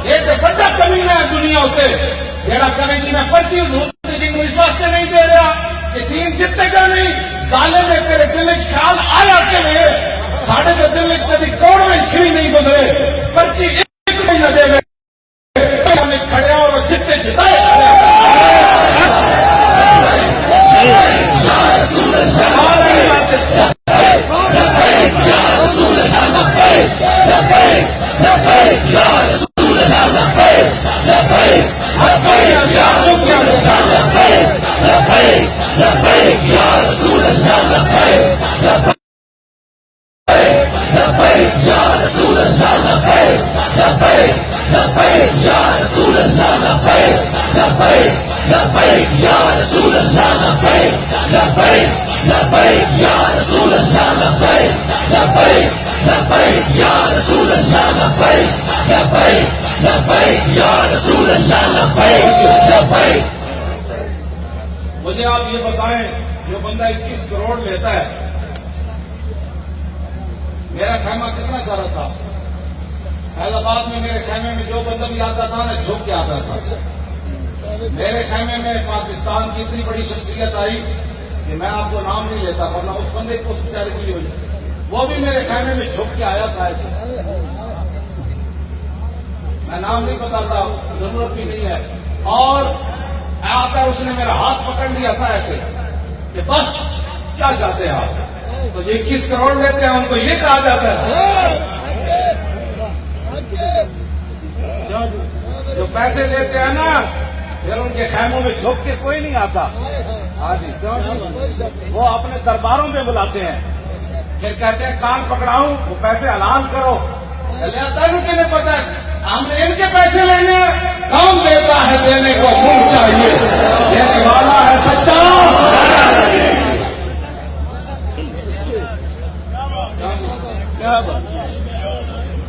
یہ تو بڑا کمینہ ہے دنیا ہوتے جیڑا کمی جی میں پرچی حضور دی اس واسطے نہیں دے رہا کہ دین جتنے کا نہیں ظالم ہے تیرے دل وچ خیال آیا کہ میں ساڑھے دے دل وچ کبھی کوڑ میں سری نہیں گزرے پرچی ایک نہیں نہ دے گئے ہم کھڑے اور جتنے جتائے یا رسول اللہ یا رسول اللہ یا رسول اللہ مجھے آپ یہ بتائیں جو بندہ 21 کروڑ لیتا ہے میرا خیمہ کتنا سارا تھا فیض آباد میں میرے خیمے میں جو بندہ بھی آتا تھا نا جھک کے آتا تھا میرے خیمے میں پاکستان کی اتنی بڑی شخصیت آئی کہ میں آپ کو نام نہیں لیتا ورنہ اس بندے کو اس بیچارے کی ہوئی وہ بھی میرے خیمے میں جھک کے آیا تھا ایسے میں نام نہیں بتاتا ضرورت بھی نہیں ہے اور آ کر اس نے میرا ہاتھ پکڑ لیا تھا ایسے کہ بس کیا چاہتے ہیں آپ تو یہ 21 کروڑ لیتے ہیں ان کو یہ کہا جاتا ہے جو پیسے لیتے ہیں نا پھر ان کے خیموں میں جھک کے کوئی نہیں آتا ہاں جی وہ اپنے درباروں میں بلاتے ہیں پھر کہتے ہیں کان پکڑاؤں وہ پیسے حلال کرو کہ پتا ہے ہم نے ان کے پیسے لینے کون دیتا ہے دینے کو منہ چاہیے دینے والا ہے سچا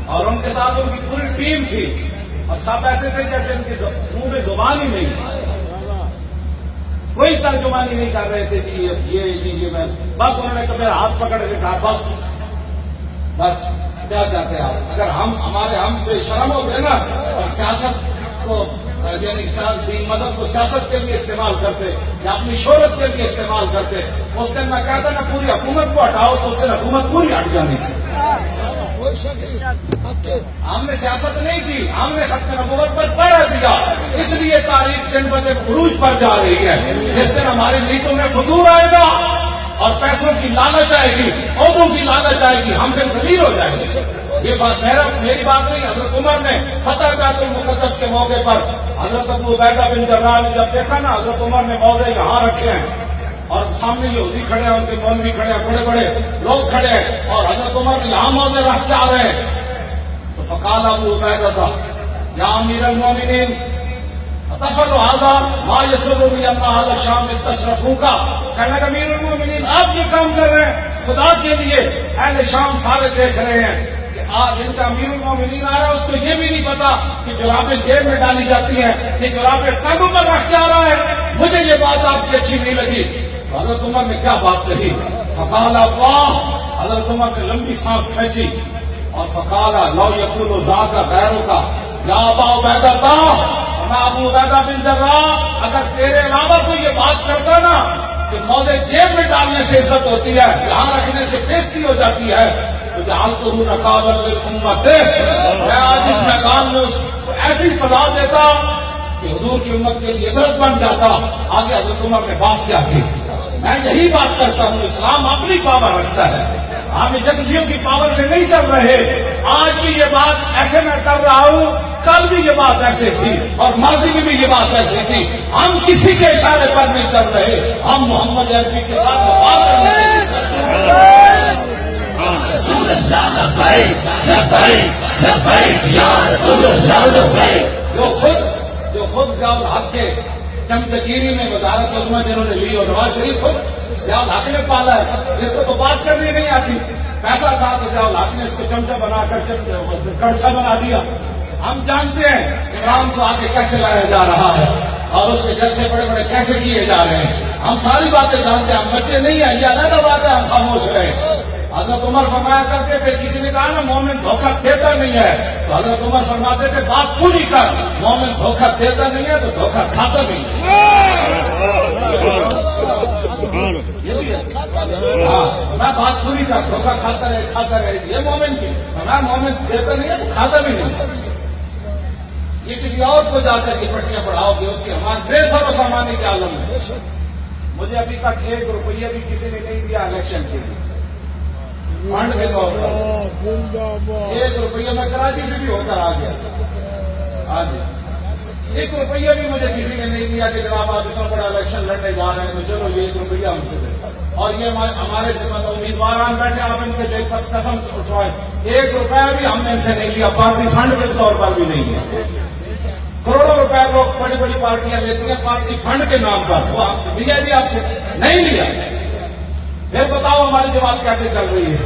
اور ان کے ساتھ ان کی پوری ٹیم تھی اور سب ایسے تھے جیسے ان کے منہ میں زبان ہی نہیں کوئی ترجمانی نہیں کر رہے تھے جی یہ میں بس انہوں نے کبھی ہاتھ پکڑ کے کہا بس کیا چاہتے ہیں آپ اگر ہم بے شرم ہو گئے نا اور سیاست کو یعنی دین مذہب کو سیاست کے لیے استعمال کرتے یا اپنی شہرت کے لیے استعمال کرتے اس دن میں کہتا نا پوری حکومت کو ہٹاؤ تو اس دن حکومت پوری ہٹ جانی تھی ہم نے سیاست نہیں کی ہم نے ختم نبوت پر پڑھ دیا اس لیے تاریخ دن بدن عروج پر جا رہی ہے جس دن ہماری نیتوں میں فطور آئے گا اور پیسوں کی لالچ آئے گی عہدوں کی لالچ آئے گی ہم پھر ذلیل ہو جائیں گے یہ بات میری بات نہیں حضرت عمر نے فتح بیت المقدس کے موقع پر حضرت ابو عبیدہ بن جراح نے جب دیکھا نا حضرت عمر نے موضع یہاں رکھے ہیں اور سامنے یہودی کھڑے ہیں ان کے مولوی کھڑے ہیں بڑے بڑے لوگ کھڑے ہیں اور حضرت عمر یہاں موضع رکھ کے آ رہے ہیں تو فقال ابو عبیدہ یا امیر المومنین تفر هذا ما يسرني ان اهل الشام استشرفوك کہنے لگا امیر المومنین آپ یہ کام کر رہے ہیں خدا کے لیے اہل شام سارے دیکھ رہے ہیں کہ آج ان کا امیر المومنین آ رہا ہے اس کو یہ بھی نہیں پتا کہ جرابیں جیب میں ڈالی جاتی ہیں کہ جرابیں قدموں پر رکھ کے آ رہا ہے مجھے یہ بات آپ کی اچھی نہیں لگی حضرت عمر نے کیا بات کہی فقال واہ حضرت عمر نے لمبی سانس کھینچی اور فقال لو یقول ذاک غیرک یا ابا عبیدہ ابو عبیدہ بن جراح اگر تیرے علاوہ کوئی یہ بات کرتا نا کہ موزے جیب میں ڈالنے سے عزت ہوتی ہے یہاں رکھنے سے بےزتی ہو جاتی ہے تو جعلتہ نقابا للامۃ میں آج اس میدان میں اس کو ایسی سزا دیتا کہ حضور کی امت کے لیے عبرت بن جاتا آگے حضرت عمر نے بات کیا کی میں یہی بات کرتا ہوں اسلام اپنی پاور رکھتا ہے ہم ایجنسیوں کی پاور سے نہیں چل رہے آج بھی یہ بات ایسے میں کر رہا ہوں کل بھی یہ بات ایسے تھی اور ماضی میں بھی یہ بات ایسی تھی ہم کسی کے اشارے پر نہیں چل رہے ہم محمد عربی کے ساتھ وفا کرنے کے لیے چل رہے رسول اللہ لبیک لبیک لبیک یا رسول اللہ لبیک جو خود ضیاء الحق کے چمچگیری میں وزارت عظمیٰ جنہوں نے لی اور نواز شریف خود ضیاء الحق نے پالا ہے جس کو تو بات کرنی نہیں آتی پیسہ تھا تو ضیاء الحق نے اس کو چمچہ بنا کر کڑچھا بنا دیا ہم جانتے ہیں عمران کو آگے کیسے لایا جا رہا ہے اور اس کے جلسے بڑے بڑے کیسے کیے جا رہے ہیں ہم ساری باتیں جانتے ہیں ہم بچے نہیں ہیں یہ علیحدہ بات ہے ہم خاموش رہے حضرت عمر فرمایا کرتے تھے، کسی نے کہا نا مومن دھوکہ دیتا نہیں ہے، تو حضرت عمر فرماتے تھے بات پوری کر، مومن دھوکہ دیتا نہیں ہے تو دھوکہ کھاتا نہیں ہے۔ ہاں میں بات پوری کر، دھوکہ کھاتا رہے، یہ مومن کی، میں مومن دیتا نہیں ہے تو کھاتا بھی نہیں۔ یہ کسی اور کو جاتا کہ پٹیاں پڑھاؤ گے، اس کے ہمارے بے سر و سامانی کے عالم میں۔ مجھے ابھی تک 1 روپیہ بھی کسی نے نہیں دیا الیکشن کے لیے، فنڈ کے طور پر 1 روپیہ میں کراچی سے بھی ہو کر آ گیا۔ ہاں جی، 1 روپیہ بھی مجھے کسی نے نہیں دیا کہ جناب آپ اتنا بڑا الیکشن لڑنے جا رہے ہیں تو چلو یہ 1 روپیہ ہم سے دیں، اور یہ ہمارے سے امیدواران بیٹھے، آپ ان سے بے بس قسم اٹھوائیں، 1 روپیہ بھی ہم نے ان سے نہیں لیا، پارٹی فنڈ کے طور پر بھی نہیں لیا۔ کروڑوں روپے لوگ بڑی بڑی پارٹیاں لیتی ہیں پارٹی فنڈ کے نام پر، وہ لیا جی آپ سے نہیں لیا۔ پھر بتاؤ ہماری جماعت کیسے چل رہی ہے؟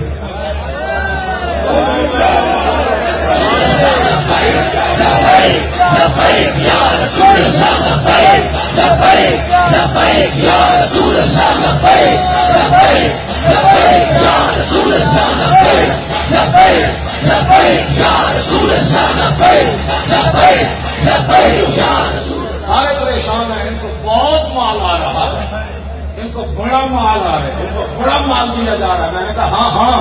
سارے پریشان ہیں، ان کو بہت مال آ رہا ہے، ان کو بڑا مال آ رہا ہے، ان کو بڑا مال دیا جا رہا ہے۔ میں نے کہا ہاں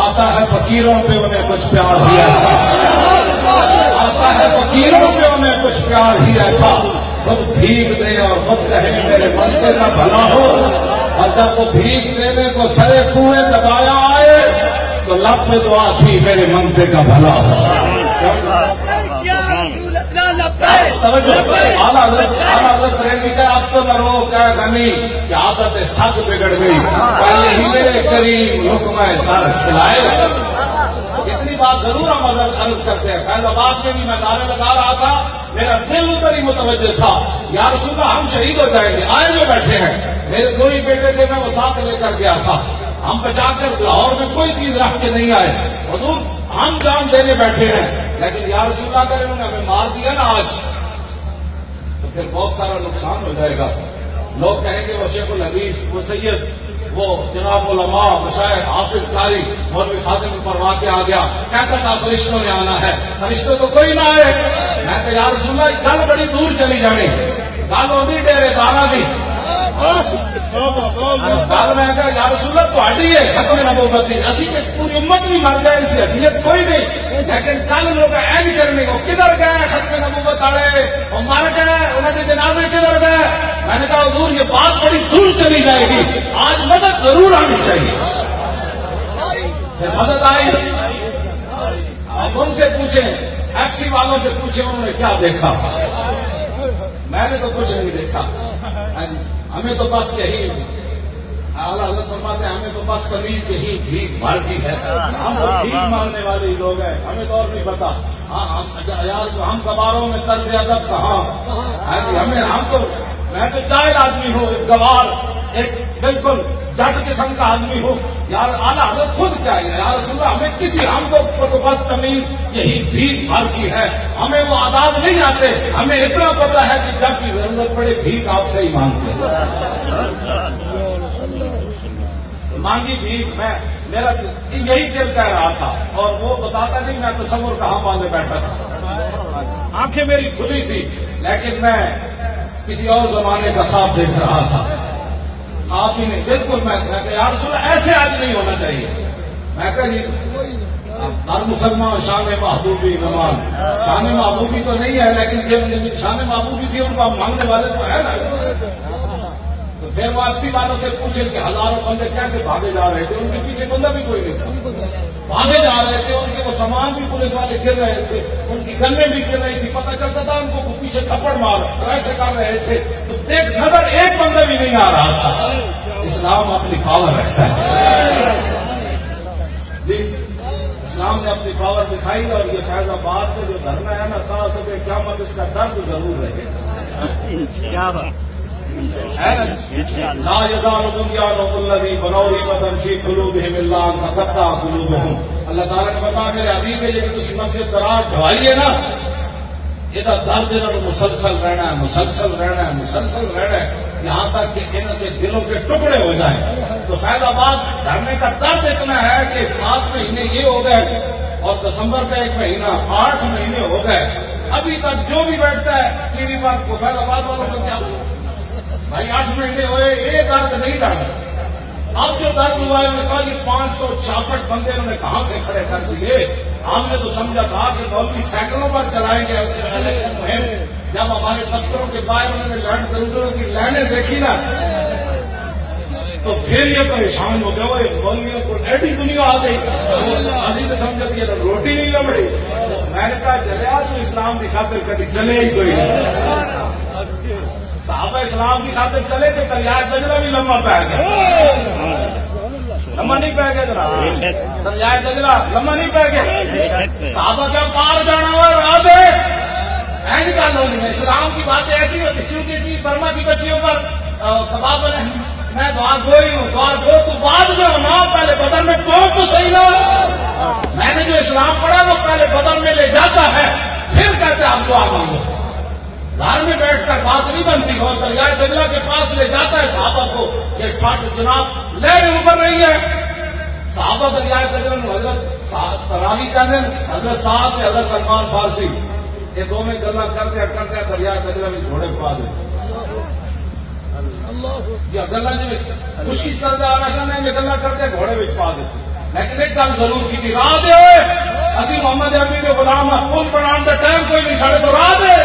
آتا ہے فقیروں پہ انہیں کچھ پیار ہی ایسا، آتا ہے فقیروں پہ انہیں کچھ پیار ہی ایسا، خود بھیک دے اور خود کہے میرے منتے کا بھلا ہو، اور جب وہ بھیک دینے کو سرے کنویں دبایا آئے تو لب میں دعا تھی میرے منتے کا بھلا ہو۔ اعلیٰ حضرت بریلوی کا اب تو نہ رو کہ غنی کہ عادت سگ بگڑ گئی، پہلے ہی میرے کریم لقمہ در کھلائے۔ اتنی بات ضرور ہم عرض کرتے ہیں، فیض آباد میں بھی میں نعرے لگا رہا تھا، میرا دل ادھر ہی متوجہ تھا، یا رسول اللہ ہم شہید ہو جائیں گے، آئے جو بیٹھے ہیں، میرے 2 ہی بیٹے تھے، میں وہ ساتھ لے کر گیا تھا، ہم بچا کر لاہور میں کوئی چیز رکھ کے نہیں آئے، حضور ہم جان دینے بیٹھے ہیں، لیکن یا رسول اللہ اگر انہوں نے ہمیں مار دیا نا آج تو پھر بہت سارا نقصان ہو جائے گا۔ لوگ کہیں گے وہ شیخ الحدیث، وہ سید، وہ جناب علماء، مشائخ، حافظ قاری مولوی خادم پروا کے آ گیا، کہتا تھا فرشتوں نے آنا ہے، فرشتوں تو کوئی نہ آئے۔ میں کہ یا رسول اللہ گل بڑی دور چلی جانی، گل ہوتی ڈیرے دارا دی، گل میں کہ یا رسول اللہ تہاڈی ہے ختم نبوت دی، اسی تے پوری امت بھی مر گئے، اس کی حیثیت کوئی نہیں، لیکن کل لوگ این کرنے کو کدھر گئے ختم نبوت والے، وہ مر گئے، انہوں نے جنازے کدھر گئے؟ میں نے کہا حضور یہ بات بڑی دور چلی جائے گی، آج مدد ضرور آنی چاہیے۔ مدد آئی، اب ان سے پوچھیں، ایف سی والوں سے پوچھیں انہوں نے کیا دیکھا، میں نے تو کچھ نہیں دیکھا، ہمیں تو بس یہی اعلیٰ حضرت فرماتے ہیں ہمیں تو بس تمیز یہی بھیک مارتی ہے، ہم تو بھیک مارنے والے لوگ ہیں، ہمیں تو اور نہیں پتا، ہم کباروں میں طرز ادب کہاں، ہمیں ہم تو میں تو جاہل آدمی ہوں، ایک گوار، ایک بالکل جٹ قسم کا آدمی ہوں، یار اعلیٰ حضرت خود کیا ہے یا رسول اللہ ہمیں کسی، ہم کو بس تمیز یہی بھیک مارتی ہے، ہمیں وہ آداب نہیں آتے، ہمیں اتنا پتا ہے کہ جب بھی ضرورت پڑے بھیک آپ سے ہی مانگتے ہیں، مانگی بھیک۔ میں میرا یہی دل کہہ رہا تھا، اور وہ بتاتا نہیں میں تصور کہاں باندھے بیٹھا تھا، آنکھیں میری کھلی تھی، لیکن میں کسی اور زمانے کا خواب دیکھ رہا تھا، آپ ہی نہیں، بالکل میں کہ یا رسول اللہ ایسے آج نہیں ہونا چاہیے، میں کہ ہر مسلمان شان محبوبی نمان، شان محبوبی تو نہیں ہے لیکن جن شان محبوبی تھی ان کو مانگنے والے تو ہے نا، تو پھر واپسی والوں سے پوچھے کہ ہزاروں بندے کیسے بھاگے جا رہے تھے، ان کے پیچھے بندہ بھی کوئی نہیں تھا، بھاگے جا رہے تھے، ان کے وہ سامان بھی پولیس والے گر رہے تھے، ان کی گنیں بھی گر رہی تھی، پتہ چلتا تھا ان کو پیچھے تھپڑ مار ایسے کر رہے تھے، تو دیکھ نظر ایک بندہ بھی نہیں آ رہا تھا۔ اسلام اپنی پاور رکھتا ہے جی، اسلام نے اپنی پاور دکھائی، اور یہ فیض آباد کا جو دھرنا ہے نا تا صبح قیامت اس کا درد ضرور رہے گا۔ لا يزال بنيانهم الذي بنوا ريبة في قلوبهم إلا أن تقطع قلوبهم۔ اللہ تعالیٰ نے فرمایا میرے حبیب ہے جب تسی مسجد درار ڈھوائیے نا، یہ درد انہوں نے مسلسل رہنا ہے، مسلسل رہنا ہے، مسلسل رہنا ہے، یہاں تک کہ ان کے دلوں کے ٹکڑے ہو جائیں. تو فیض آباد دھرنے کا درد اتنا ہے کہ 7 مہینے یہ ہو گئے اور دسمبر کا 1 مہینہ 8 مہینے ہو گئے. ابھی تک جو بھی بیٹھتا ہے کیری بات کو فیض آباد والوں کو کیا بھائی 8 مہینے ہوئے یہ درد نہیں ڈالا. اب جو درد ہوا ہے انہوں نے کہا یہ 566 بندے انہوں نے کہاں سے کھڑے کر دیے. ہم نے تو سمجھا تھا کہ مولوی سائیکلوں پر چلائیں گے الیکشن مہم. جب ہمارے دفتروں کے باہر انہوں نے لینڈ کروزروں کی لائنیں دیکھی نا تو پھر یہ پریشان ہو گیا. وہ مولویوں کو ایڈی دنیا آ گئی اسی تو سمجھا کہ روٹی نہیں لبڑی. میں نے کہا چلے تو اسلام کی خاطر کبھی چلے ہی کوئی صحابہ اسلام کی خاطر چلے تو دریائے دجلہ بھی لمبا پہ گیا. لمبا نہیں پہ گیا جناب. دریائے دجلہ لمبا نہیں پہ گیا. صحابہ کا پار جانا ہوا راہ دے اینڈ کا لوگ نہیں. اسلام کی باتیں ایسی ہوتی کیونکہ جی برما کی بچیوں پر کباب بنے میں دعا گوئی ہوں. دعا گو تو بعد میں ہونا پہلے بدن میں کون تو صحیح نہ. میں نے جو اسلام پڑھا وہ پہلے بدن میں لے جاتا ہے پھر کہتے آپ دعا مانگو. گھر میں بیٹھ کر بات نہیں بنتی. وہ دریائے دجلہ کے پاس لے جاتا ہے صحابہ کو. یہ ٹھاٹ جناب لہریں اوپر رہی ہے. صحابہ دریائے دجلہ میں حضرت تراوی کہتے ہیں حضرت صاحب حضرت سلمان فارسی یہ دونوں گلا کرتے دریائے دجلہ میں گھوڑے پا دیتے. جی گلا جی خوشی کرتے ایسا نہیں گلا کرتے گھوڑے میں پا دیتے. لیکن ایک گل ضرور کی تھی راہ دے اسی محمد عربی کے غلام پل بنانے کا ٹائم کوئی نہیں ساڑے تو راہ دے.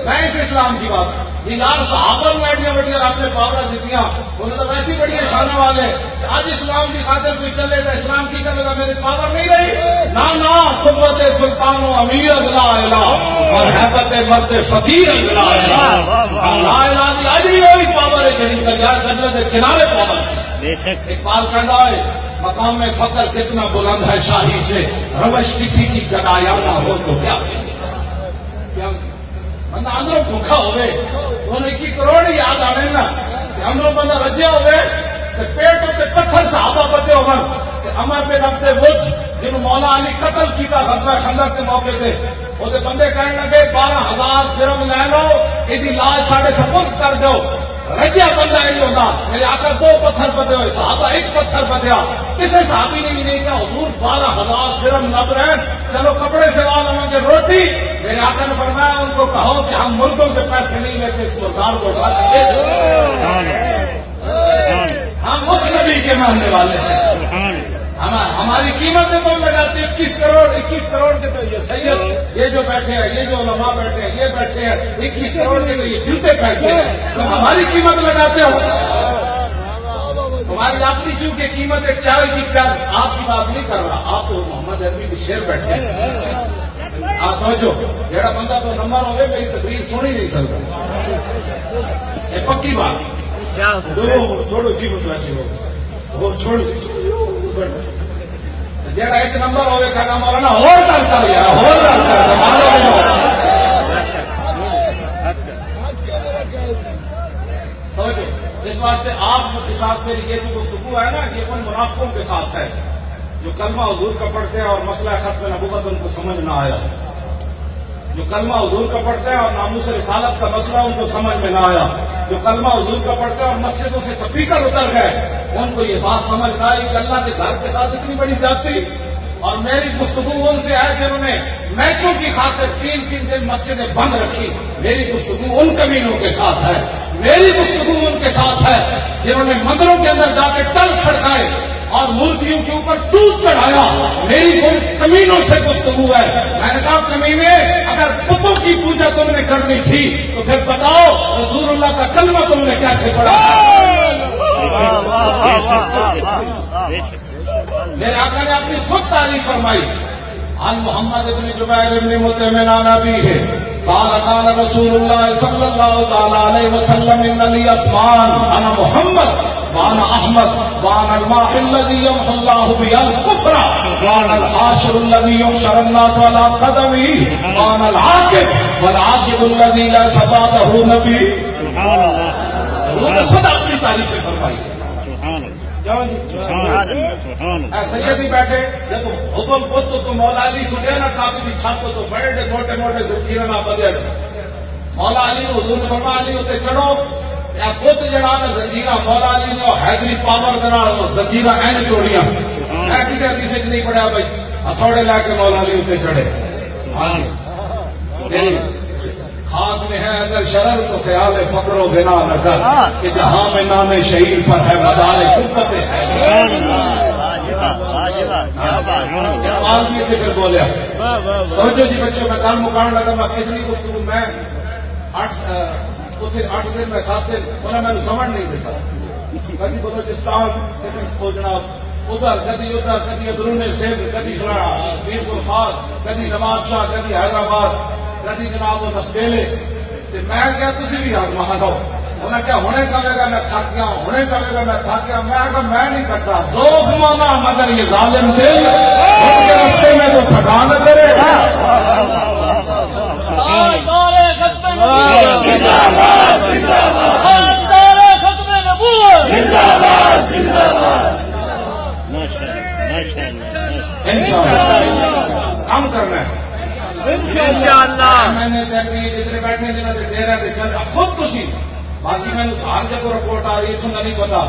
میں اس اسلام کی بات یہ یار صحابہ نے ایڈیاں بڑیاں آپ نے پاور دیتی انہیں تو ویسی بڑی شانہ والے کہ آج اسلام کی خاطر کوئی چلے گا اسلام کی کرے گا میری پاور نہیں رہی. نہ قوت سلطان و امیر لا الہ اور حیبت مرد فقیر لا الہ. لا الہ کی آج بھی وہی پاور ہے کہ دریائے دجلہ کے کنارے پاور سے. اقبال کہتا ہے مقام میں فخر کتنا بلند ہے شاہی سے روش کسی کی گدایا نہ ہو تو کیا بندہ اندروں بھوکا ہوئے انہوں 21 کروڑ یاد آنے نا اندروں بندہ رجیا ہوئے پیٹ ہوتے پتھر صحابہ بتے عمر عمر پہ رکھتے وجھ جنہوں مولا علی قتل کیتا غزوہ خندق کے موقع تھے وہ بندے کہنے لگے 12,000 درہم لے لو یہ لاش ساڑھے سپرد کر دو. رجیا بندہ نہیں ہوتا. میرے آقا 2 پتھر بدے ہوئے صحابہ 1 پتھر بدیا. کسی صحابی نے بھی نہیں کہا حضور 12,000 درہم نب رہے چلو کپڑے سے ہمیں کے روٹی. میرے آقا نے فرمایا ان کو کہو کہ ہم مردوں کے پیسے نہیں لیتے اس مردار کو اٹھا دیں. ہم اس نبی کے ماننے والے ہیں. ہماری قیمتیں تو لگاتے 21 کروڑ کے تو یہ سید یہ جو بیٹھے ہیں یہ جو علماء بیٹھے ہیں یہ بیٹھے ہیں 21 کروڑ کے تو یہ جوتے پہنتے ہیں تو ہماری قیمت لگاتے ہو. ہماری اپنی چونکہ قیمت ایک چائے کی پیار آپ کی بات نہیں کر رہا. آپ تو محمد عربی کے شعر بیٹھے ہیں. آپ توجہ جڑا بندہ تو نمبر ہوگے میری تقریر سنی نہیں سکتا. یہ پکی بات چھوڑو جی وہ چھوڑو جڑا 1 نمبر ہوئے کہنا مولانا اور ڈال کر لیا اور ڈال کر. اس واسطے آپ کے ساتھ میری یہ جو گفتگو ہے نا یہ ان منافقوں کے ساتھ ہے جو کلمہ حضور کا پڑھتے ہیں اور مسئلہ ختم نبوت ان کو سمجھ نہ آیا. جو کلمہ حضور کا پڑھتے ہیں اور ناموس رسالت کا مسئلہ ان کو سمجھ میں نہ آیا. جو کلمہ حضور کا پڑھتے ہیں اور مسجدوں سے سپیکر اتر گئے ان کو یہ بات سمجھ نہ آئی کہ اللہ کے گھر کے ساتھ اتنی بڑی زیادتی. اور میری گفتگو ان سے ہے جنہوں نے میچوں کی خاطر 3 دن مسجدیں بند رکھی. میری گفتگو ان کمینوں کے ساتھ ہے. میری گفتگو ان کے ساتھ ہے جنہوں نے مندروں کے اندر جا کے ٹل کھڑکائے اور مورتیوں کے اوپر دودھ چڑھایا. میری ان کمینوں سے گفتگو ہے. میں نے کہا کمینے اگر بتوں کی پوجا تم نے کرنی تھی تو پھر بتاؤ رسول اللہ کا کلمہ تم نے کیسے پڑھا. میرے آقا نے اپنی خود تعریف فرمائی. عن محمد بن جبیر بن مطعم عن ابیہ قال قال رسول اللہ صلی اللہ تعالی علیہ وسلم ان لی اسمان انا محمد وانا احمد وانا الماحي الذي يمحو الله به الكفر وانا الحاشر الذي يحشر الناس على قدمه وانا العاقب والعاقب الذي لا بعده نبي. سبحان اللہ. انہوں نے خود اپنی تعریف فرمائی. سیدی بیٹھے جب حکم کو تو مولا علی سجے نا کافی چھت تو بڑے موٹے موٹے زنجیرن آپ بدے سے مولا علی نو حضور نے فرمایا علی تے چڑھو یا بت جڑا نا زنجیرہ مولا علی نے حیدری پاور دے نال زنجیرہ این توڑیاں میں کسی حدیث وچ نہیں پڑھیا بھائی ہتھوڑے لا کے مولا علی تے چڑھے خاک میں ہے اگر شرر تو خیال فقر و بنا نہ کر کہ جہاں میں نام شہید پر ہے مدار قوت ہے آدمی تھے پھر بولیا توجہ جی بچوں میں کل مکان لگا میں اتنی گفتگو میں 8 دن میں 7 دن انہیں میں سمجھ نہیں دیتا کبھی بلوچستان کبھی جناب ادھر کبھی ادھر کبھی ادرون سندھ کبھی پیر پور خاص کبھی نواز شاہ کبھی حیدرآباد کبھی جناب وہ نسبیلے میں کیا تسی بھی آزما دو انہیں کیا ہونے کرے گا میں تھک گیا ہونے کرے گا میں تھک گیا میں کہا میں نہیں کرتا ذوق مانا مگر یہ ظالم دل ان کے رستے میں تو تھکا نہ کرے کام کرنا ہے انشاءاللہ میں نے تقریر اتنے بیٹھنے دینا ڈیرا کے چل خود تسی باقی میں نے ہر جگہ رپورٹ آ رہی ہے نہیں پتا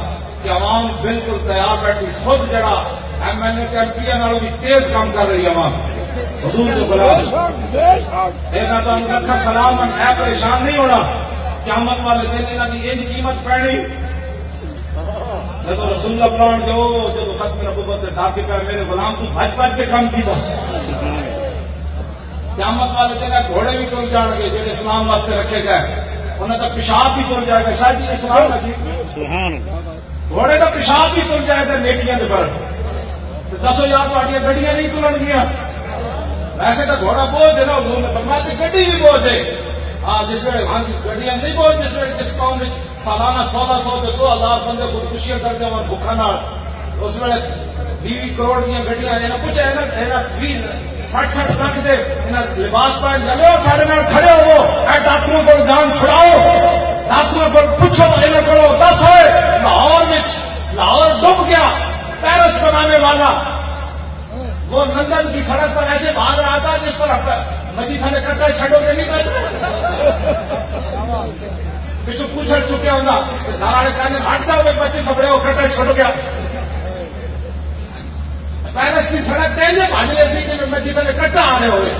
کہ عوام بالکل تیار بیٹھی خود جڑا M N A M P نالوں بھی تیز کام کر رہی ہے عوام حضور کو بلا دیکھنا تو ان کا سلام ہے پریشان نہیں ہونا قیامت والے دن انہوں نے یہ قیمت پڑنی جب رسول اللہ پلان جو جب ختم نبوت ڈاکے پہ میرے غلام تو بھج بھج کے کام کی تھا قیامت والے دن گھوڑے بھی تر جان گے جو اسلام واسطے رکھے گئے انہیں تو پیشاب بھی تر جائے گا شاہ جی اسلام لگی گھوڑے کا پیشاب بھی تر جائے گا نیکیاں دے پر دسو یار تھوڑی گڈیاں نہیں تلن گیا ویسے تو گھوڑا بوجھ ہے نا حضور نے فرمایا سی گڈی بھی بوجھ ہے ہاں جس ویلے ہاں گڈیاں نہیں بوجھ جس ویلے جس قوم وچ سالانہ 1600 سے 2000 بندے خودکشیاں کر دے اور بھوکا نال اس ویلے 20 کروڑ دیا گڈیاں نے کچھ ہے نا 60 لاکھ دے لباس پہن جلو سارے نال کھڑے ہو اے ڈاکٹروں کو جان چھڑاؤ ڈاکٹروں کو پوچھو انہیں کرو دس ہوئے لاہور ڈوب گیا پیرس بنانے والا وہ لندن کی سڑک پر ایسے بھاگ رہا تھا جس طرح مدیفہ نے کٹا چھڑو کے نہیں پیسے پیچھو پوچھڑ چکے ہوں گا دھاراڑے کہنے ہٹ جاؤ بچے سبڑے ہو کٹا چھڑو گیا پیرس کی سڑک دیں گے بھاجنے سے کہ مدیفہ نے کٹا آنے ہوئے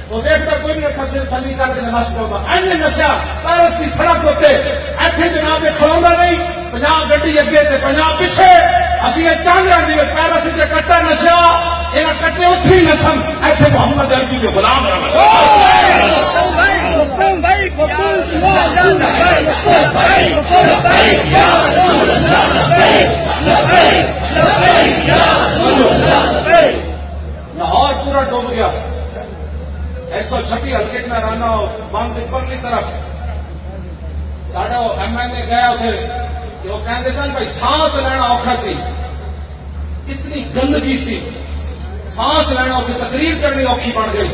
تو دیکھتا کوئی نہیں کھسے تھلی کر کے نماز پڑھا اینے نسیا پیرس کی سڑک ہوتے ایتھے جناب کھڑونا نہیں 50 گڈی اگے تے 50 پیچھے اسی یہ چاند رکھ دیے پیرس سے کٹا نسیا انہاں کٹے اتھی نسن ایتھے محمد عربی کے غلام رہے لاہور پورا ڈوب گیا 126 ہلکے میں رہنا ہو بند پرلی طرف ساڑھا ایم این اے گیا اتنے وہ کہتے سن بھائی سانس لینا اوکھا سی اتنی گندگی سی سانس لینا اتنے تقریر کرنی اوکھی بن گئی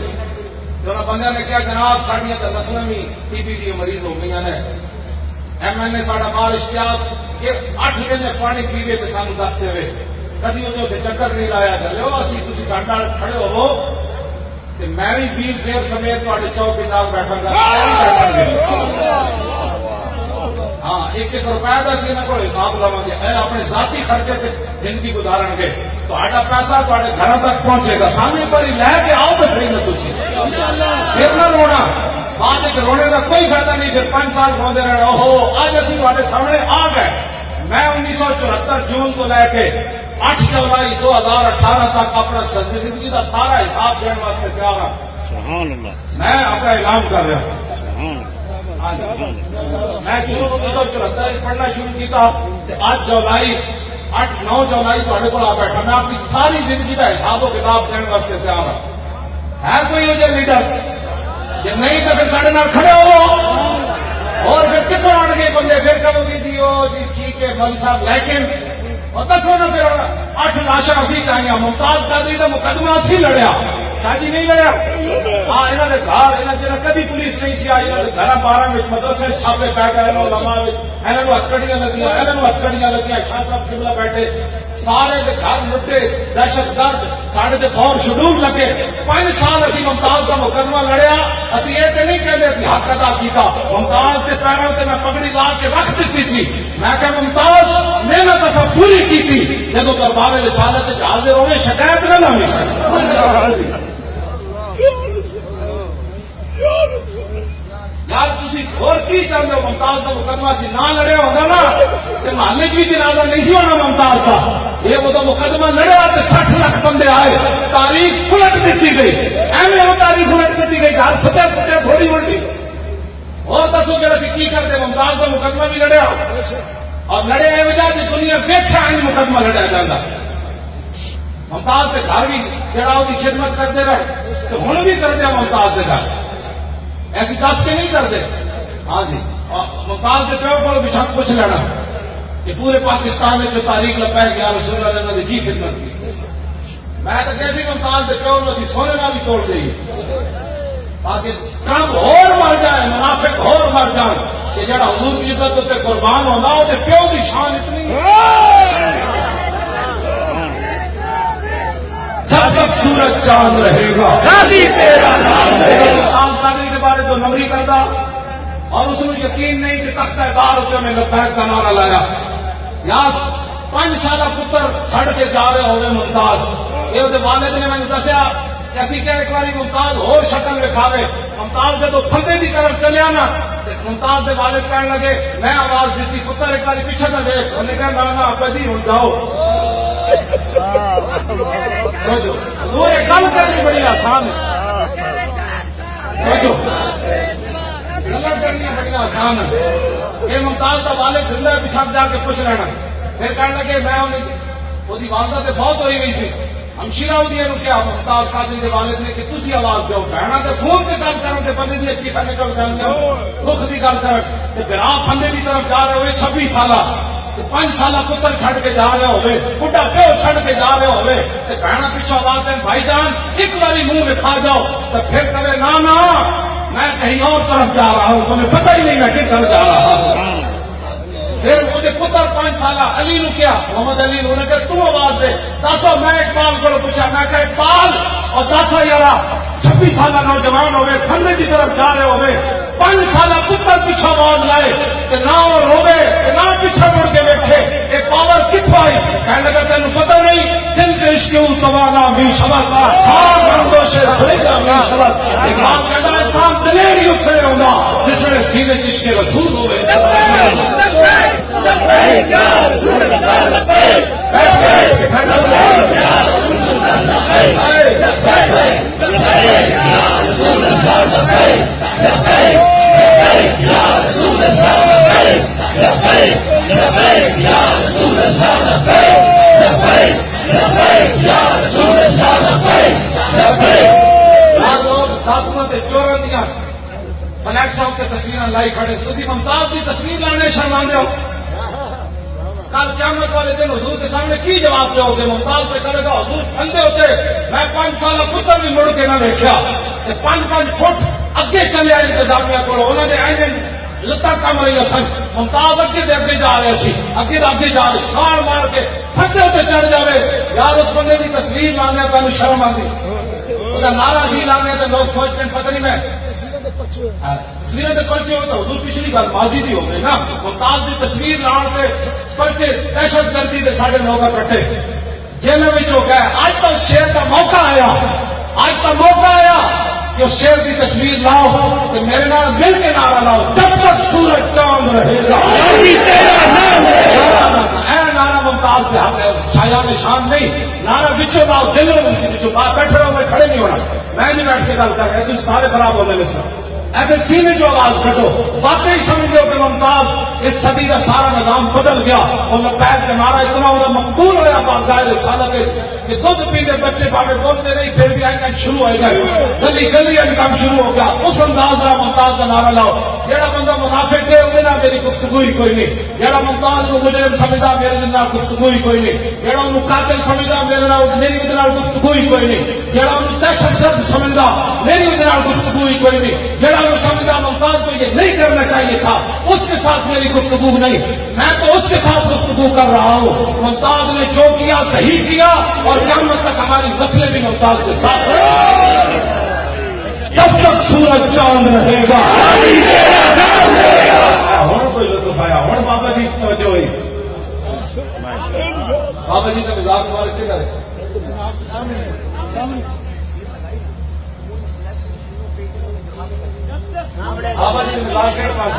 جو بندے نے کیا جناب ساڑیاں تو نسل بھی ٹی بی دی مریض ہو گئی نے ایم این اے ساڑا مال اشتیاق یہ 8 دن پانی پیوے تے سانو دستے ہوئے کدی انہیں چکر نہیں لایا چلو اسی تسی ساڈے نال کھڑے ہوو تے میں بھی ویل چیئر سمیت تواڈے چوک تے نال بیٹھاں گا ہاں 1 روپے کا سی انہاں کول حساب لواں گے اے اپنے ذاتی خرچے تے زندگی گزارن گے تہاڈا پیسہ تواڈے گھراں تک پہنچے گا سامنے پر لے کے آؤ تے صحیح نہ تسی پھر نہ رونا بعد وچ رونے کا کوئی فائدہ نہیں پھر 5 سال روندے رہنا اوہو اج اسی تواڈے سامنے آ گئے میں 1974 جون کو لے کے 8 جولائی 2018 تک اپنا زندگی کا سارا حساب دینے واسطے تیار ہوں سبحان اللہ میں اپنا اعلان کر رہا ہوں میں جون 1974 پڑھنا شروع کیا آج جولائی 8-9 جولائی تھوڑے کو آ بیٹھا میں اپنی ساری زندگی کا حساب و کتاب دینے واسطے تیار ہوں ہے کوئی ہو جائے لیڈر کہ نہیں تو پھر ساڑھے نال کھڑے ہو اور پھر کتنے آنے گئے بندے پھر کہو گی جی او جی ٹھیک ہے مولوی صاحب لیکن اور دسو نا پھر 8 لاشاں اسی چاہیے ممتاز قادری کا مقدمہ اسی لڑیا شادی نہیں لڑیا ہاں انہوں نے گھر جنہیں کدی پولیس نہیں سی آئی انہوں نے گھر 12 مدرسے چھاپے پی گئے علماء انہوں ہتھکڑیاں لگیاں انہوں ہتھکڑیاں لگیاں شاہ صاحب قبلہ بیٹھے سارے دے گھر لٹے دہشت گرد ساڑھے دے فور شڈول لگے 5 سال اسی ممتاز کا مقدمہ لڑیا اسی یہ تے نہیں کہتے اسی حق ادا کیتا ممتاز کے پیروں تے میں پگڑی لا کے رکھ دیتی سی میں کہ ممتاز محنت اسا پوری کیتی جدوں دربار رسالت وچ حاضر ہوئے شکایت نہ لاوی یار تسی زور کی چاہتے ہو ممتاز کا مقدمہ سی نہ لڑیا ہوگا نا تے محلے چ بھی جنازہ نہیں سی ہونا ممتاز کا یہ وہ مقدمہ لڑیا تے 60 لاکھ بندے آئے تاریخ الٹ دیتی گئی ایویں وہ تاریخ الٹ دیتی گئی گھر ستے تھوڑی الٹی اور دسو جڑا سی کی کرتے ممتاز کا مقدمہ بھی لڑیا اور لڑیا یہ وجہ کہ دنیا ویکھیا ان مقدمہ لڑیا جاتا ممتاز کے گھر بھی جڑا وہ خدمت کرتے رہے تو ہن بھی کرتے ہیں ممتاز کے گھر ایسی دس کے نہیں کرتے ہاں جی ممتاز کے پیو کو بھی چھت پوچھ لینا کہ پورے پاکستان میں جو تاریخ لگا ہے کہ یا رسول اللہ نے کی خدمت کی میں تو کیسی ممتاز کے پیو کو سونے نہ بھی توڑ گئی تاکہ ٹرمپ اور مر جائے منافق اور مر جائے کہ جڑا حضور کی عزت تے قربان ہونا وہ پیو کی شان اتنی جب تک سورج چاند رہے گا تیرا نام رہے گا کے بارے تو نمری کرتا اور اس نے یقین نہیں کہ تختہ دار ہوتے میں لبیک کا نعرہ لایا یا 5 سالہ پتر چھڑ کے جا رہے ہوئے ممتاز یہ وہ والد نے میں دسیا کہ اسی کہ ایک باری ممتاز اور شکل دکھاوے ممتاز جب پھندے کی طرف چلیا نا ممتاز کے والد کہنے لگے میں آواز دیتی پتر ایک باری پیچھے نہ دیکھ انہوں نے کہا نانا آپ جی ہوں جاؤ وہ ایک گل کرنی بڑی آسان ہے بڑی آسان ہے یہ ممتاز کا والد زندہ پیچھا جا کے پوچھ لینا پھر کہنے لگے میں وہ والدہ تے فوت ہوئی گئی سی ہمشیرہ ودیا نو کیا ممتاز قادری دے والد نے کہ تسی آواز دو بہنا تے فون تے گل کرن تے بندے دی اچھی کھنے کل جان دکھ دی گل کرن تے گرا پھندے دی طرف جا رہے ہوئے 26 سالہ 5 سالہ پتر چھڑ کے جا رہے ہوئے بڑھا پیو چھڑ کے جا رہے ہوئے تے بہنا پیچھے آواز دیں بھائی جان ایک باری منہ دکھا جاؤ تو پھر کہے نا میں کہیں اور طرف جا رہا ہوں تمہیں پتہ ہی نہیں میں کس طرف جا رہا ہوں پھر وہ پتر 5 سالہ علی نو کیا محمد علی نو نے کہا تو آواز دے دسو میں اقبال کو پوچھا میں کہ اقبال اور دسو یارا 26 سالہ نوجوان ہوئے کھندے کی طرف جا رہے ہوئے 5 سالہ پتر پیچھے آواز لائے کہ نہ وہ روے کہ نہ پیچھے مڑ کے بیٹھے یہ پاور کتوں آئی کہنے لگا تینوں پتہ نہیں دل کے عشق سوانا بھی شبت خان بندوش سویدہ بھی شبت اقبال کہتا ہے انسان دلیر ہی اس سے ہوگا جس نے سینے عشق رسول ہوئے لبیک یا رسول اللہ لبیک لبیک یا رسول اللہ لبیک لبیک یا رسول اللہ لبیک لبیک یا رسول اللہ لبیک لبیک یا رسول اللہ لبیک لبیک یا رسول اللہ لبیک لبیک لوگ داتوں تے چوراں دیاں فلیٹ صاحب کے تصویراں لائی کھڑے تسی ممتاز کی تصویر لانے شرماندے ہو کل قیامت والے دن حضور کے سامنے کی جواب دو گے ممتاز پہ کرے گا حضور ٹھنڈے ہوتے میں 5 سالہ پتر بھی مڑ کے نہ دیکھا 5 فٹ اگے چلے انتظامیہ کو انہوں نے آئے لتا کم رہی سن ممتاز اگے دے اگے جا رہے سی اگے اگے جا رہے چھال مار کے پھٹے پہ چڑھ جاوے یار اس بندے کی تصویر لانے تمہیں شرم آتی وہ نعرہ سی لانے تو لوگ سوچتے ہیں پتہ نہیں میں تصویریں تو پرچے ہوئے تو حضور پچھلی بار ماضی دی ہو گئی نا ممتاز کی تصویر لان پہ پرچے دہشت گردی دے ساڑھے موقع کٹے جیلوں میں چوکا ہے آج تو شیر کا موقع آیا کہ اس شیر کی تصویر لاؤ کہ میرے نام مل کے نعرہ لاؤ جب تک سورج چاند رہے گا اے نعرہ ممتاز کے حق ہے شایان شان نہیں نعرہ بچوں لاؤ دلوں میں بچوں بیٹھے رہو میں کھڑے نہیں ہونا میں نہیں بیٹھ کے گل کر رہے تم سارے خراب ہونے میں سے ایسے سینے جو آواز کٹو واقعی سمجھ لو کہ ممتاز اس صدی کا سارا نظام بدل گیا اور لبیک کا نعرہ اتنا ہونا مقبول ہوا باقاعدہ رسالہ کے کہ دودھ پیتے بچے باہر بولتے نہیں پھر بھی آئے شروع ہو گئے گلی گلی کام شروع ہو گیا اس انداز کا ممتاز کا نعرہ لاؤ جہاں بندہ منافق ہے وہ میری گفتگو ہی کوئی نہیں جہاں ممتاز کو مجرم سمجھتا میرے نال گفتگو ہی کوئی نہیں جہاں قاتل سمجھتا میرے نال میری گفتگو ہی کوئی نہیں جہاں دہشت شخص سمجھدا میری گفتگو ہی کوئی نہیں، جڑا وہ سمجھدا ممتاز کو یہ نہیں کرنا چاہیے تھا اس کے ساتھ میری گفتگو نہیں، میں تو اس کے ساتھ گفتگو کر رہا ہوں۔ ممتاز نے جو کیا صحیح کیا، اور قیامت تک ہماری نسلیں بھی ممتاز کے ساتھ جب تک سورج چاند رہے گا۔ ہوں کوئی لطف آیا، ہوں بابا جی توجہ ہوئی، بابا جی کا مزاج مبارک کے کرے بابا جی مزاج کے پاس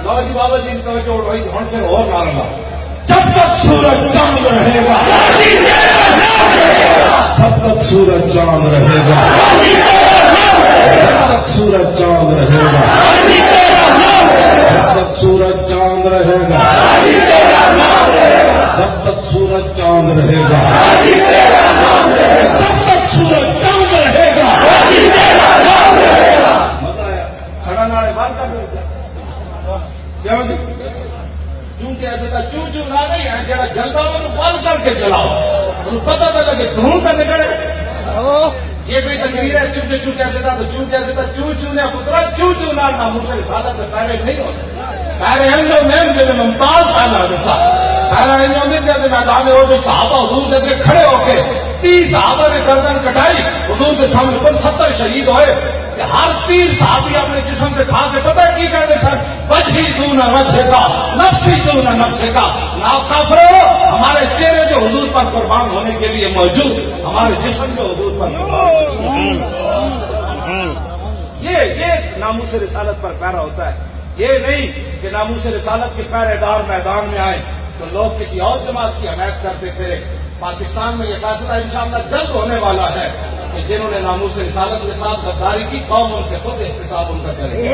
لو جی بابا جی توجہ ہوئی، ہوں پھر اور مارنا جب تک سورج چاند رہے گا، جب تک سورج چاند رہے گا، جب تک سورج چاند رہے گا، جب تک سورج چاند رہے گا، جب تک سورج چاند رہے گا، جب تک سورج چاند رہے گا۔ مزہ آیا، سڑا ناڑے بات کر رہے کیوں جی؟ کیونکہ ایسے کا چوں چوں نہ نہیں ہے، جڑا جلدا وہ بند کر کے چلاؤ، پتہ تو لگے دھوں کا نکلے۔ یہ بھی تقریر ہے چوں چوں کیسے تھا تو چوں کیسے تھا، چوں چوں نے پترا چوں چوں نہ ناموس رسالت کے پہلے نہیں ہوتے، پہلے ہم جو نیم جو ممتاز پہلا دیتا، پہلا ہم جو دن جاتے میدان میں ہو کے صحابہ حضور دے کے کھڑے ہو کے 30 صحابہ نے گردن کٹائی، حضور کے سامنے 70 شہید ہوئے، کہ ہر 3 صحابی اپنے جسم سے کھا کے پتہ ہے کی کہتے سر، وجہی دون وجہ کا، نفسی دون نفس کا، نا کافرو ہمارے چہرے جو حضور پر قربان ہونے کے لیے موجود، ہمارے جسم جو حضور پر قربان، یہ ناموس رسالت پر پیرا ہوتا ہے۔ یہ نہیں کہ ناموس رسالت کے پہرے دار میدان میں آئے تو لوگ کسی اور جماعت کی حمایت کرتے پھرے۔ پاکستان میں یہ فیصلہ انشاءاللہ جلد ہونے والا ہے کہ جنہوں نے ناموس رسالت کے ساتھ غداری کی، قوم ان سے خود احتساب ان کا کرے گی،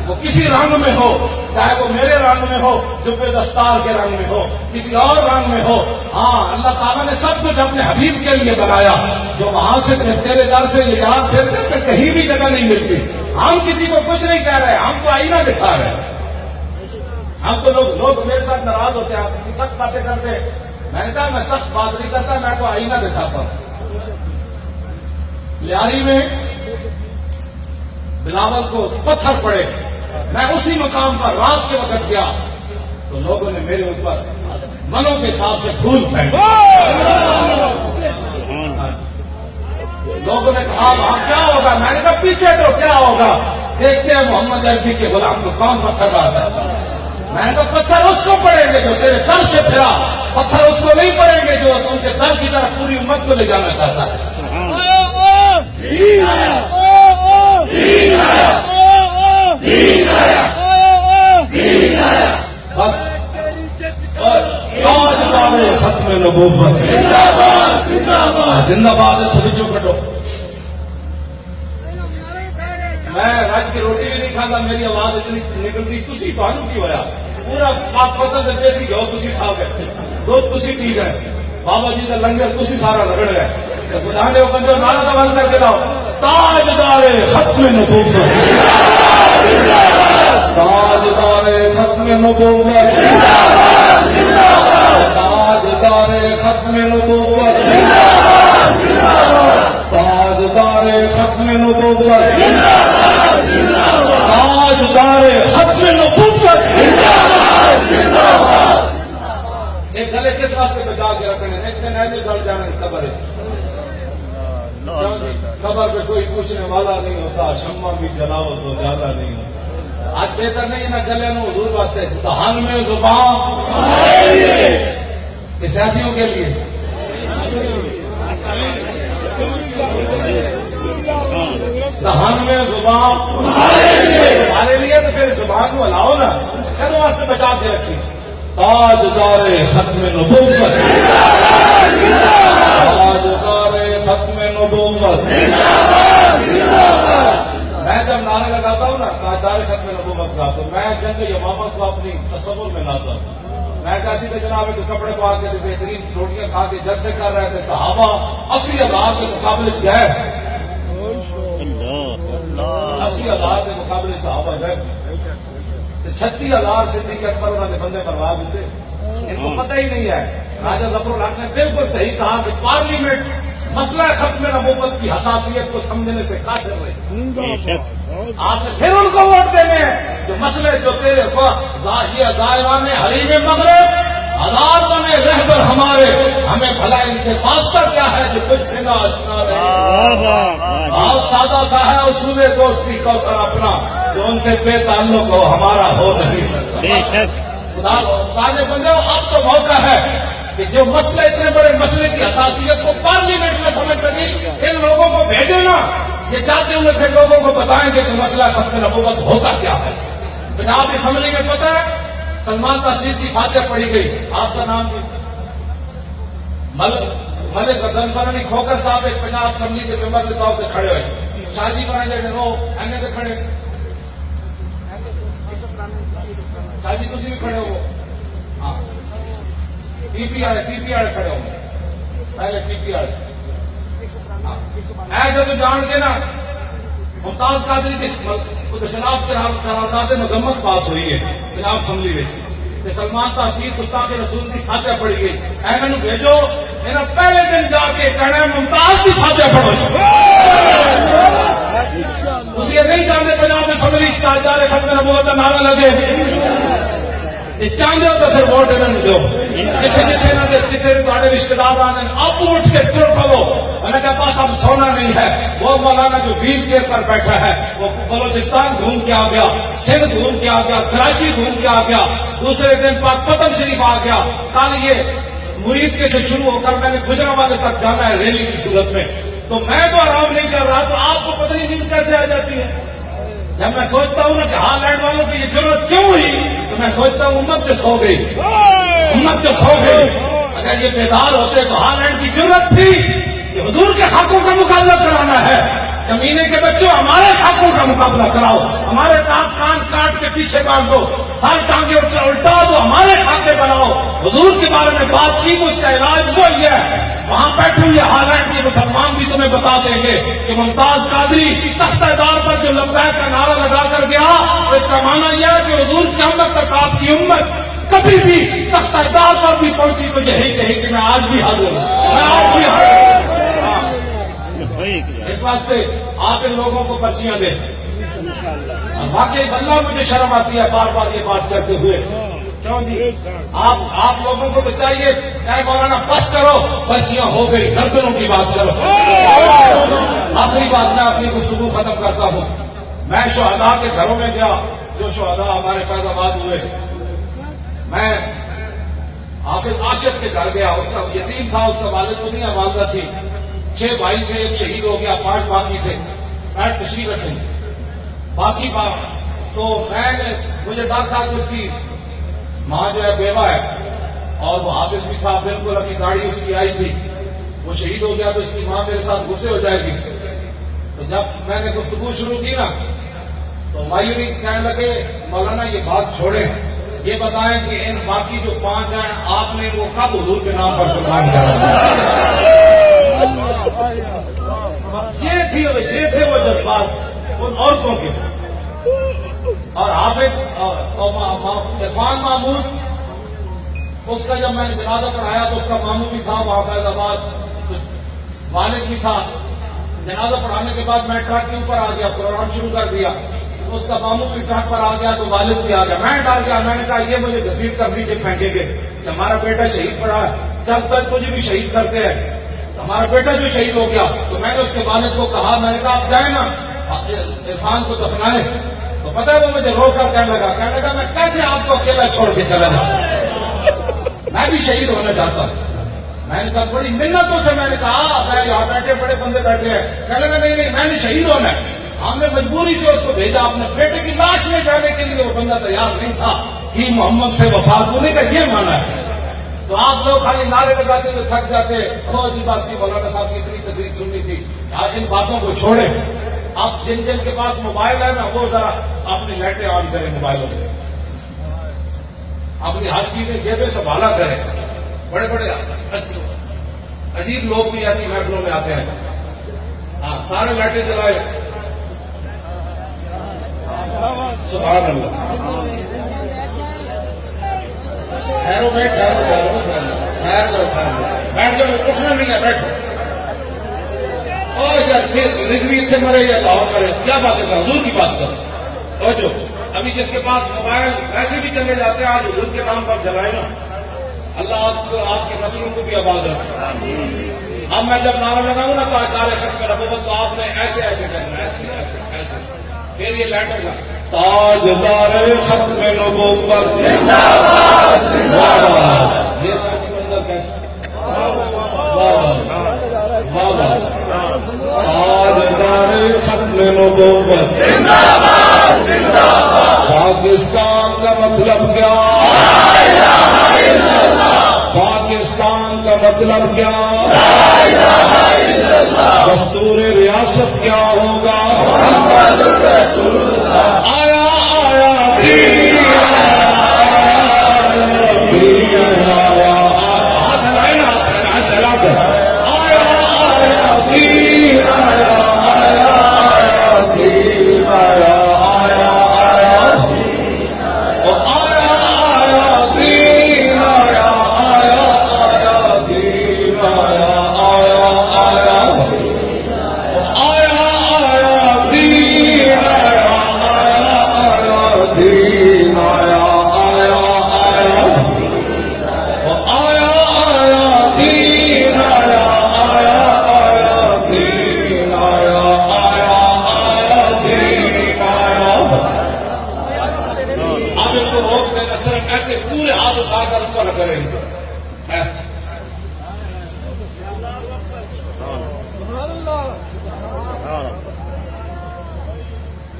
وہ کسی رنگ میں ہو، چاہے وہ میرے رنگ میں ہو، جبے دستار کے رنگ میں ہو، کسی اور رنگ میں ہو۔ ہاں اللہ تعالیٰ نے سب کچھ اپنے حبیب کے لیے بنایا، جو وہاں سے تیرے در سے یہ یاد پھرتے کہ کہیں بھی جگہ نہیں ملتی۔ ہم کسی کو کچھ نہیں کہہ رہے، ہم تو آئینہ دکھا رہے ہیں۔ ہم تو لوگ میرے ساتھ ناراض ہوتے ہیں، آپ سخت باتیں کرتے ہیں، میں نے کہا میں سخت بات نہیں کرتا، میں تو آئینہ دکھاتا ہوں۔ لیاری میں بلاول کو پتھر پڑے، میں اسی مقام پر رات کے وقت گیا تو لوگوں نے میرے اوپر منوں کے حساب سے پھول پھینکے، لوگوں نے کہا وہاں کیا ہوگا، میں نے کہا پیچھے تو کیا ہوگا، دیکھتے ہیں محمد عربی کے غلام کو کون پتھر ڈالتا ہے۔ میں نے کہا پتھر اس کو پڑیں گے جو تیرے در سے پھرا، پتھر اس کو نہیں پڑیں گے جو ان کے در کی طرف پوری امت کو لے جانا چاہتا ہے۔ بس ختم نبوت زندہ باد ہے، چھوٹو کٹو۔ میں رج کی روٹی بھی نہیں کھانا، میری آواز اتنی نکلتی، تسی تھانوں کی ہویا پورا پاک پتن دے دیسی گھیو تسی کھاؤ گے، دودھ تسی پی گئے، بابا جی کا لنگر تسی سارا رگڑ گئے۔ خدا نے حکم جو نعرہ تو بند کر کے لاؤ، تاجدار ختم نبوت، تاجدار ختم نبوت، تاجدار ختم نبوت، تاجدار ختم نبوت، تاجدار ختم نبوت۔ ایک گلے کس واسطے بچا کے رکھنے، ایک دن ایسے جل جانا قبر ہے، قبر پہ کوئی پوچھنے والا نہیں ہوتا، شمع بھی جلاؤ تو زیادہ نہیں ہوتا۔ آج بہتر نہیں نہ گلے میں حضور واسطے دہان میں زبان سیاسیوں کے لیے، دہان میں زبان ہمارے لیے، تو پھر زبان کو ہلاؤ نا، کدو واسطے بچا کے رکھی۔ تاجدار ختم نبوت، تاجدار ختم نبوت۔ میں جب نعرے لگاتا ہوں نا تاجدار ختم نبوت کا، تو میں جنگ یمامہ کو اپنی تصور میں لاتا ہوں۔ میں کیسی تھے جناب کے کپڑے کو آتے تھے، بہترین روٹیاں کھا کے جلسے کر رہے تھے، صحابہ 80,000 کے مقابلے گئے، 80,000 کے مقابلے صحابہ گئے، 36,000 صدیق اکبر انہوں نے بندے مروا دیتے۔ ان کو پتہ ہی نہیں ہے، راجہ ظفر الحق نے بالکل صحیح کہا کہ پارلیمنٹ مسئلہ ختم نبوت کی حساسیت کو سمجھنے سے قاصر رہے. آپ نے پھر ان کو ووٹ دینے ہیں جو مسئلے جو تیرے کو زائران حریم مغرب آزاد بنے رہبر ہمارے, ہمیں بھلا ان سے واسطہ کیا ہے جو کچھ سے نہ آشنا رہے. بہت سادہ سا ہے اصول دوستی کوثر اپنا, جو ان سے بے تعلق ہو ہمارا ہو نہیں سکتا. خدا نے بندے اب تو موقع ہے کہ جو مسئلے اتنے بڑے مسئلے کی حساسیت کو پارلیمنٹ میں سمجھ سکی, ان لوگوں کو بھیجے نا, یہ چاہتے ہوئے پھر لوگوں کو بتائیں گے کہ مسئلہ ختم نبوت ہوتا کیا ہے. جناب اسمبلی میں پتہ ہے سلمان تحصیل کی فاتحہ پڑھی گئی. آپ کا نام جی ملک غضنفر علی کھوکر صاحب ایک پنجاب اسمبلی کے ممبر کے طور پہ کھڑے ہوئے. شادی بنائے جائے نو اینے کے کھڑے, شادی تسی بھی کھڑے ہو. ہاں پی پی آر کھڑے ہو, پہلے پی پی آر ایسے تو جان کے نا ممتاز قادری کے خلاف قرارداد مذمت پاس ہوئی ہے پنجاب اسمبلی میں. سلمان تحصیل گستاخ رسول کی فاتحہ پڑھی گئی. اینو بھیجو, انہیں پہلے دن جا کے کہنا ممتاز کی فاتحہ پڑھو. تسی یہ نہیں جانتے پنجاب اسمبلی تاجدار ختم نبوت کا نعرہ لگے, یہ چاہتے ہو تو پھر ووٹ انہوں نے دو. جتنے تھوڑے رشتے دار آنے اب اٹھ کے تر پو, میں نے کہا پاس اب سونا نہیں ہے. وہ مولانا جو ویل چیئر پر بیٹھا ہے وہ بلوچستان گھوم کے آ گیا, سندھ گھوم کے آ گیا, کراچی گھوم کے آ گیا, دوسرے دن پاک پتن شریف آ گیا. کل یہ مرید کے سے شروع ہو کر میں نے گجرانوالے تک جانا ہے ریلی کی صورت میں. تو میں تو آرام نہیں کر رہا, تو آپ کو پتہ نہیں نیند کیسے آ جاتی ہے. جب میں سوچتا ہوں نا کہ ہالینڈ والوں کی یہ ضرورت کیوں ہوئی, تو میں سوچتا ہوں امت جو سو گئی, امت جو سو گئی. اگر یہ بیدار ہوتے تو ہالینڈ کی ضرورت تھی کہ حضور کے حقوں کا مقابلہ کرانا ہے. کمینے کے بچوں ہمارے حقوں کا مقابلہ کراؤ, ہمارے کان کاٹ کے پیچھے باندھ دو, سر ٹانگے الٹا دو, ہمارے خاتے بناؤ. حضور کے بارے میں بات کی تو اس کا علاج وہی ہے. وہاں بیٹھے ہوئے ہالینڈ کے مسلمان بھی تمہیں بتا دیں گے کہ ممتاز قادری تختہ دار پر جو لبیک کا نعرہ لگا کر گیا, اس کا معنی یہ ہے کہ حضور قیامت تک آپ کی امت کبھی بھی تختہ دار پر بھی پہنچی تو یہی کہے کہ میں آج بھی حاضر ہوں, میں آج بھی حاضر ہوں. اس واسطے آپ ان لوگوں کو پرچیاں دیں. واقعی بندہ مجھے شرم آتی ہے بار بار یہ بات کرتے ہوئے. کیوں جی آپ لوگوں کو تو چاہیے کہ مولانا بس کرو, پرچیاں ہو گئی, گردنوں کی بات کرو. آخری بات میں اپنی گفتگو ختم کرتا ہوں. میں شہداء کے گھروں میں گیا, جو شہداء ہمارے فیض آباد ہوئے. میں حافظ عاشق کے گھر گیا, اس کا یتیم تھا, اس کا والد تو نہیں ہے, والدہ تھی. 6 بھائی تھے, ایک شہید ہو گیا, 5 باقی تھے. میں تشریف رکھیں باقی تو مجھے ڈر تھا کہ اس کی ماں جو ہے بیوہ ہے, اور وہ حافظ بھی تھا, بالکل ابھی گاڑی اس کی آئی تھی, وہ شہید ہو گیا تو اس کی ماں میرے ساتھ غصے ہو جائے گی. تو جب میں نے گفتگو شروع کی نا تو مایوری کہنے لگے مولانا یہ بات چھوڑیں, یہ بتائیں کہ ان باقی جو 5 ہیں آپ نے وہ کب حضور کے نام پر قربان کیا. یہ تھے وہ جذبات ان عورتوں کے. اور حافظ عرفان محمود, اس کا جب میں نے جنازہ پڑھایا تو اس کا ماموں بھی تھا وہاں فیض آباد, والد بھی تھا. جنازہ پڑھانے کے بعد میں ٹرک کے اوپر آ گیا, پروگرام شروع کر دیا. اس کا ماموں بھی ٹرک پر آ گیا تو والد بھی آ گیا. میں ڈر گیا, میں نے کہا یہ مجھے گھسیٹ کر نیچے پھینکیں گے کہ ہمارا بیٹا شہید پڑا ہے, جب تک تجھے بھی شہید کرتے ہیں. ہمارا بیٹا جو شہید ہو گیا تو میں نے اس کے والد کو کہا, میں نے کہا آپ جائیں نا عرفان کو دفنائیں. تو پتہ ہے وہ مجھے رو کر کہنے لگا میں کیسے آپ کو اکیلا چھوڑ کے چلا جاؤں, میں بھی شہید ہونا چاہتا ہوں. میں نے کہا بڑی منتوں سے میں نے کہا, میں یہاں بیٹھے بڑے بندے بیٹھے ہیں, کہنے لگا نہیں میں نے شہید ہونا ہے. ہم نے مجبوری سے اس کو بھیجا, اپنے بیٹے کی لاش لے جانے کے لیے وہ بندہ تیار نہیں تھا کہ محمد سے وفات ہونے کا یہ مانا ہے. تو آپ لوگ خالی نعرے لگاتے تو تھک جاتے. بہت سی بات سی, مولانا صاحب کی اتنی تقریر سننی تھی. آج ان باتوں کو چھوڑیں. اب جن کے پاس موبائل ہے نا وہ ذرا اپنی لائٹیں آن کریں موبائلوں میں, اپنی ہر چیزیں جیبیں سنبھالا کریں. بڑے بڑے عجیب لوگ بھی ایسی محفلوں میں آتے ہیں. ہاں سارے لائٹیں جلائے. سبحان اللہ. ٹھہرو بیٹھ, ٹھہرو بیٹھ جاؤ, کچھ نہیں ہے, بیٹھو. یا رضوی اتنے مرے یا لاہور مرے، کیا باتیں کرو، حضور کی بات کرو. توجہ، ابھی جس کے پاس موبائل ایسے بھی چلے جاتے ہیں، آج حضور کے نام پر جلائے نا. اللہ آپ کے نسلوں کو بھی آباد رکھے. اب میں جب نعرہ لگاؤں نا تاجدار ختم نبوت، تو آپ نے ایسے ایسے کرنا، ایسے ایسے ایسے. پھر یہ لیٹر کا تاجدار ختم نبوت زندہ باد زندہ باد. یہ سب کے اندر کیسا تاجدار ختم نبوت زندہ باد زندہ باد. پاکستان کا مطلب کیا؟ لا الہ الا اللہ. پاکستان کا مطلب کیا؟ لا الہ الا اللہ. دستور ریاست کیا ہوگا؟ محمد رسول اللہ. آیا آیا دین آیا دین آیا. ہاتھ ہلائے نا، ہاتھ ہلا کر. آیا آیا دین آیا آیا آیا دین آیا آیا آیا دین آیا آیا آیا دین آیا آیا آیا دین آیا آیا آیا آیا آیا دین آیا آیا آیا دین آیا آیا آیا آیا آیا دین آیا آیا آیا دین آیا آیا آیا دین آیا. اب ان کو روک دینا، صرف ایسے پورے ہاتھ اٹھا کر اس پر کریں گے.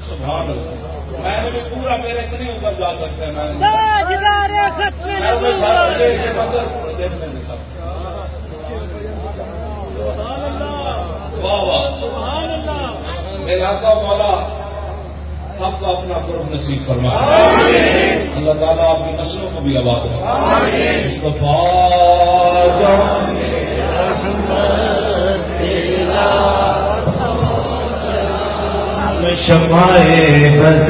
سبحان اللہ. میں نے بھی پورا، میرے اتنی اوپر جا سکتے ہیں. میں نے دیکھنے میں سب. واہ واہ. میرے آقا مولا سب کو اپنا قرب نصیب فرمائے. اللہ تعالیٰ آپ کی نسلوں کو بھی آباد رکھے. مصطفیٰ جان شمائے بز